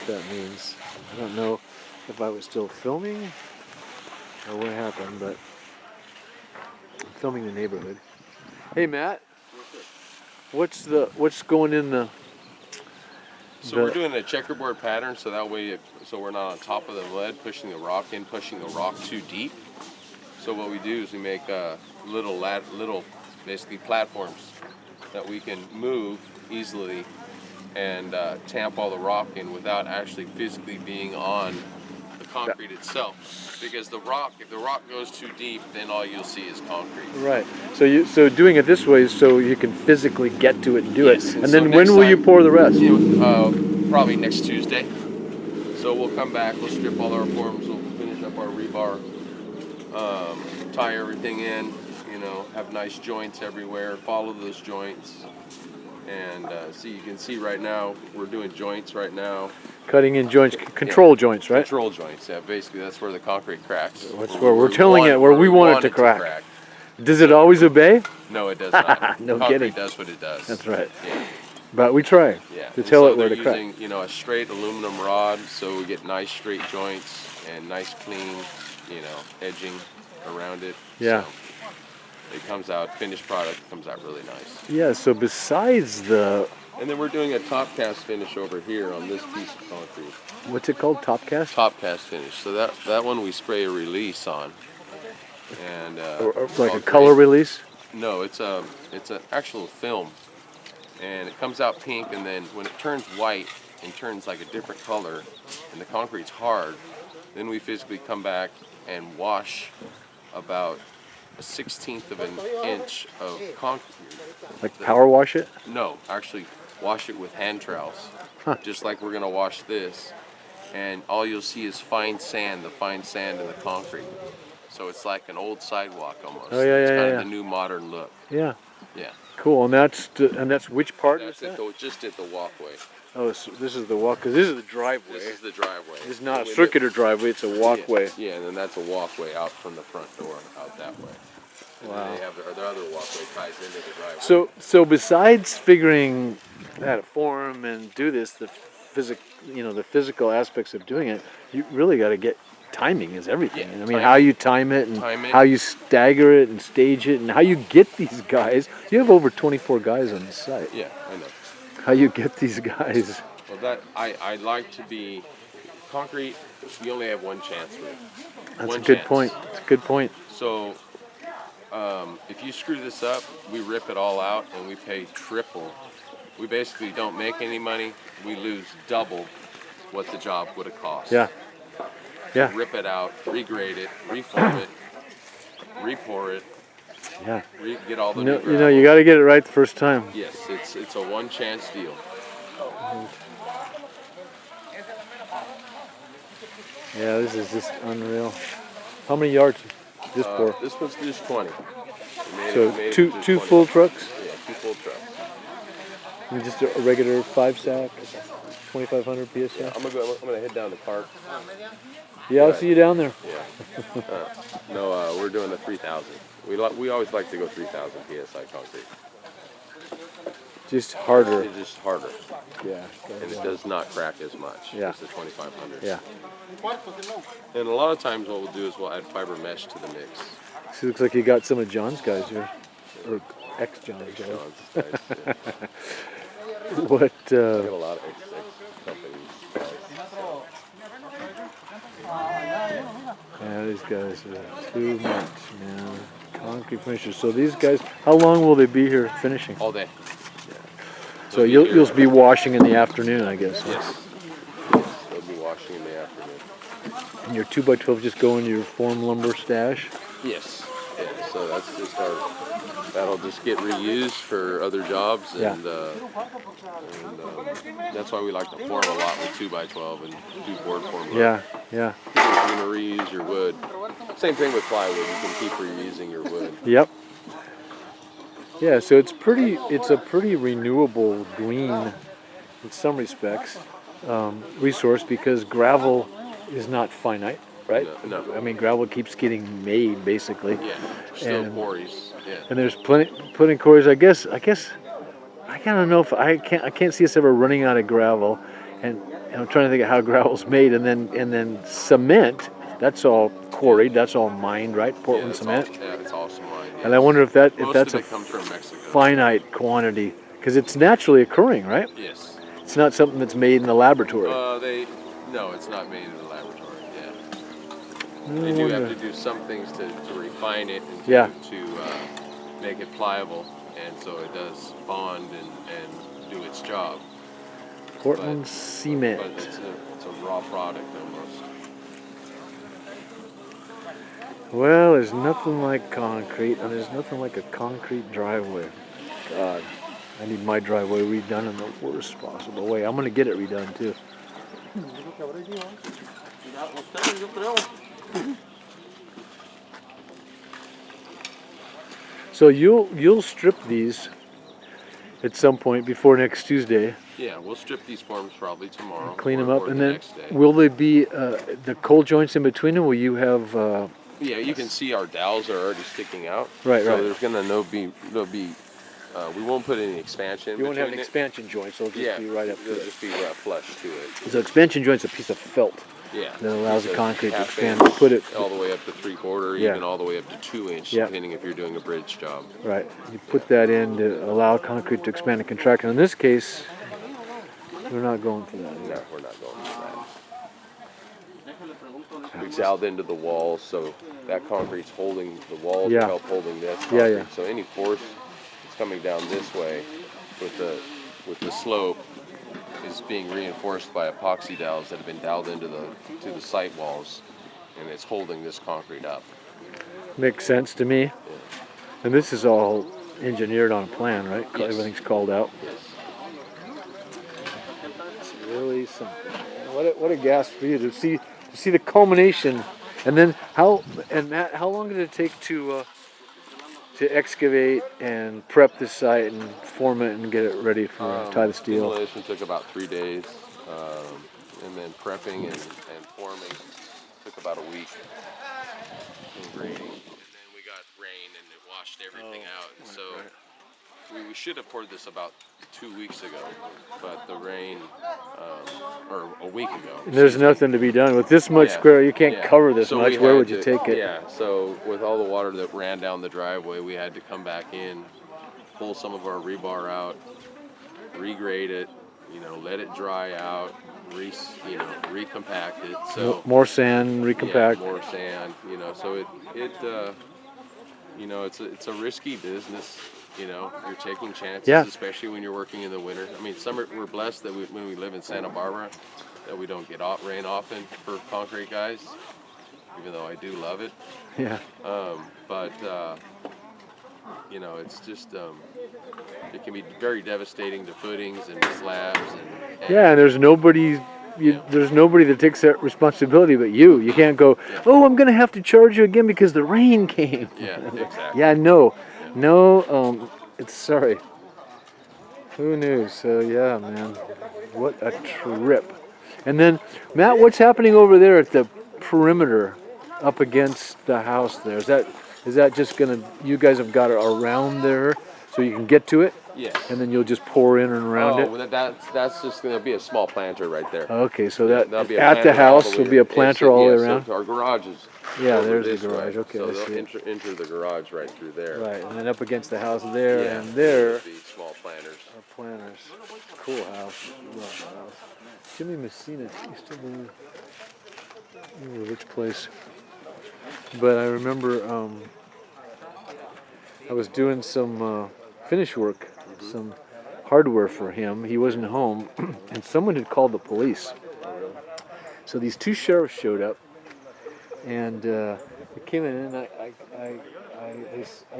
what that means. I don't know if I was still filming or what happened, but I'm filming the neighborhood. Hey Matt, what's going in the? So we're doing a checkerboard pattern, so that way, so we're not on top of the lead, pushing the rock too deep. So what we do is we make little basically platforms that we can move easily and tamp all the rock in without actually physically being on the concrete itself. Because if the rock goes too deep, then all you'll see is concrete. Right. So doing it this way, so you can physically get to it and do it. And so then when will you pour the rest? Probably next Tuesday. So we'll come back, we'll strip all our forms, we'll finish up our rebar, tie everything in, have nice joints everywhere, follow those joints. And you can see right now, we're doing joints right now. Cutting in joints, control joints, right? Control joints, yeah. Basically, that's where the concrete cracks. That's where we want it to crack. Does it always obey? No, it does not. No concrete kidding. Does what it does. That's right. Yeah. But we try to tell it where to crack. Using, a straight aluminum rod, so we get nice straight joints and nice clean, edging around it. Yeah. So it comes out, finished product comes out really nice. Yeah, so besides the... And then we're doing a top cast finish over here on this piece of concrete. What's it called, top cast? Top cast finish. So that one we spray a release on. And like a color release? No, it's an actual film. And it comes out pink, and then when it turns white and turns like a different color, and the concrete's hard, then we physically come back and wash about a 1/16 of an inch of concrete. Like power wash it? No, actually wash it with hand trowels, just like we're gonna wash this. And all you'll see is fine sand, the fine sand in the concrete. So it's like an old sidewalk almost. Oh yeah, it's yeah, kind yeah. of the new modern look. Yeah. Yeah. Cool, and that's which part is that? Just at the walkway. Oh, so this is the walk, because this is the driveway. This is the driveway. It's not a circular driveway, it's a walkway. Yeah, and then that's a walkway out from the front door, out that way. And wow. Then they have their other walkway ties into the driveway. So besides figuring how to form and do this, the physical aspects of doing it, you really got to get timing is everything. Yeah, I mean, how you time it and how you stagger it and stage it and how you get these guys. You have over 24 guys on the site. Yeah, I know. How you get these guys. Well, I like to be concrete. You only have one chance with it. That's a good point. It's a good point. So if you screw this up, we rip it all out and we pay triple. We basically don't make any money. We lose double what the job would have cost. Yeah. Yeah. Rip it out, regrade it, reform it, repour it. Yeah. Get all the you got to get it right the first time. Yes, it's a one chance deal. Yeah, this is just unreal. How many yards this pour? This one's just 20. So two full trucks? Yeah, 2 full trucks. And just a regular 5-sack, 2,500 PSI? I'm gonna head down to park. Yeah, I'll see you down there. Yeah. No, we're doing a 3,000. We always like to go 3,000 PSI concrete. Just harder. It's just harder. Yeah. And it does not crack as much Yeah. as the 2,500. Yeah. And a lot of times what we'll do is we'll add fiber mesh to the mix. So it looks like you got some of John's guys here. Or ex-John's guys. John's guys, yeah. What? We got a lot of ex companies. Yeah, these guys are too much, man. Concrete finishers. So these guys, how long will they be here finishing? All day. Yeah. So you'll be washing in the afternoon, I guess. Yes. They'll be washing in the afternoon. And your 2x12 just go into your form lumber stash? Yes. Yeah, so that's just that'll just get reused for other jobs, and that's why we like to form a lot with 2x12 and do board form. Yeah, yeah. You're gonna reuse your wood. Same thing with plywood. You can keep reusing your wood. Yep. Yeah, so it's a pretty renewable green, in some respects, resource because gravel is not finite. Right? No. I mean, gravel keeps getting made, basically. Yeah. Still quarries. Yeah. And there's plenty quarries. I guess I don't know if I can't see us ever running out of gravel, and I'm trying to think of how gravel's made, and then cement. That's all quarried. That's all mined, right? Portland cement. It's all some mined. Yes. And I wonder if Most that's of a it comes from Mexico. finite quantity, because it's naturally occurring, right? Yes. It's not something that's made in the laboratory. No, it's not made in the laboratory. Yeah. I They do have wonder. to do some things to refine it and to make it pliable, and so it does bond and do its job. Portland cement. But it's a raw product almost. Well, there's nothing like concrete, and there's nothing like a concrete driveway. God, I need my driveway redone in the worst possible way. I'm gonna get it redone too. So you'll strip these at some point before next Tuesday. Yeah, we'll strip these forms probably tomorrow. Clean them or up, and the then next day. will they be the cold joints in between them? Will you have? Yeah, you can see our dowels are already sticking out. Right, so right. there's gonna be we won't put any expansion. You won't have an between it. expansion joint, so it'll just be right up to it'll it. just be flush to it. So expansion joint's a piece of felt Yeah. that allows the Piece of concrete to half expand. inch Put it all the way up to 3/4, Yeah. even all the way up to 2 inch, Yeah. depending if you're doing a bridge job. right. You put that in to allow concrete to expand and contract. And in this case, we're not going for that. No, we're not going for that. We doweled into the walls, so that concrete's holding the walls. Yeah. To help holding this concrete. Yeah, yeah. So any force that's coming down this way with the slope is being reinforced by epoxy dowels that have been doweled into the site walls, and it's holding this concrete up. Makes sense to me. And this is all engineered on a plan, right? Yes. Everything's called out. Yes. It's really something. What a gas for you to see the culmination. And then Matt, how long did it take to excavate and prep the site and form it and get it ready for tie the steel? Installation took about 3 days, and then prepping and forming took about a week. And grading, and then we got rain and it washed everything out. And so we should have poured this about 2 weeks ago, but the rain, or a week ago. There's nothing to be done with this much square. You can't cover this So much. we Where had would you to- take it? Yeah, so with all the water that ran down the driveway, we had to come back in, pull some of our rebar out, regrade it, let it dry out, recompact it. So More sand, recompact. yeah, more sand, so it's a risky business. You're taking chances, especially when you're working in the winter. I mean, we're blessed that when we live in Santa Barbara, that we don't get rain often for concrete guys, even though I do love it. Yeah. But it's just it can be very devastating to footings and slabs and Yeah, and there's nobody. There's nobody that takes that responsibility but you. You can't go, oh, I'm going to have to charge you again because the rain came. Yeah, exactly. Yeah, no. It's sorry. Who knew? So yeah, man, what a trip. And then, Matt, what's happening over there at the perimeter, up against the house there? Is that just gonna? You guys have got it around there, so you can get to it. Yes. And then you'll just pour in and around it. Well, that's just going to be a small planter right there. Okay, so that'll be at the house will be a planter all the way around. So our garage is. Yeah, there's this the garage. way. Okay, So I they'll see. enter the garage right through there. Right, and then up against the house there Yeah, and there. would be small planters. Our planters. Cool house. Love the house. Jimmy Messina used to live. I don't remember which place. But I remember I was doing some finish work, some hardware for him. He wasn't home, and someone had called the police. So these two sheriffs showed up, and they came in, and I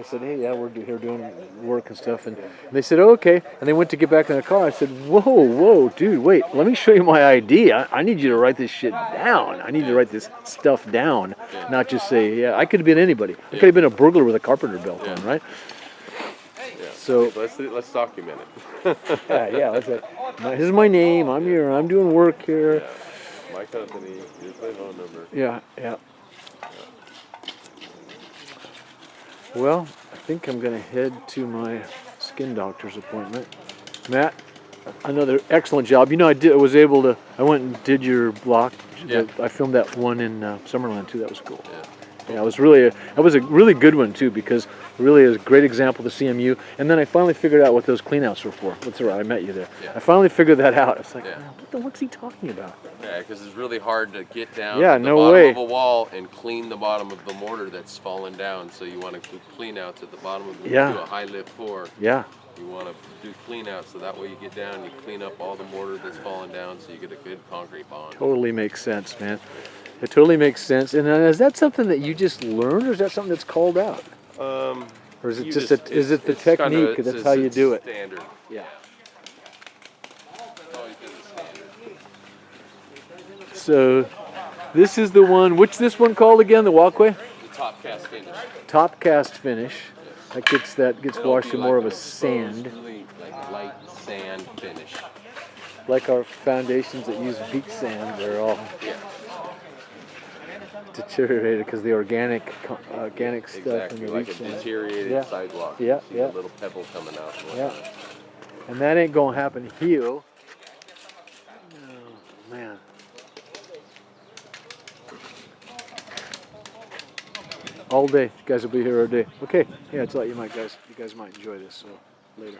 said, hey, yeah, we're here doing work and stuff. And they said, oh, okay. And they went to get back in the car. I said, whoa, dude, wait, let me show you my ID. I need you to write this shit down. I need to write this stuff down, not just say, yeah, I could have been anybody. I could have been a burglar with a carpenter belt on, right? Yeah. So let's document it. this is my name. I'm doing work here. Yeah. My company, here's my phone number. Yeah. Well, I think I'm going to head to my skin doctor's appointment. Matt, another excellent job. You know, I was able to. I went and did your block. Yeah. I filmed that one in Summerland too. That was cool. Yeah. Yeah, it was really that was a really good one too, because really is a great example to CMU. And then I finally figured out what those cleanouts were for. That's right, I met you there. Yeah. I finally figured that out. I was like, Yeah. "Man, what's he talking about? Yeah, because it's really hard to get down Yeah, to the no bottom way. of a wall and clean the bottom of the mortar that's fallen down. So you want to do clean outs at the bottom of the do a high lift pour. Yeah. You want to do clean out so that way you get down, you clean up all the mortar that's fallen down so you get a good concrete bond. Totally makes sense, man. It totally makes sense. And is that something that you just learned, or is that something that's called out? Or is it just is it the technique? That's how you do it. Standard. Yeah. It's always been the standard. So this is the one. What's this one called again? The walkway? The top cast finish. Top cast finish. That gets It'll washed be in more like of a exposed, sand, really, like light sand finish. like our foundations that use beach sand. They're all Yeah. deteriorated because the organic stuff Exactly, in the like beach a sand. deteriorated Yeah. sidewalk. Yeah, See yeah. the little pebble coming out. And Yeah. whatnot. And that ain't gonna happen here. Oh man. All day. You guys will be here all day. Okay. Yeah, it's like you guys might enjoy this. So later.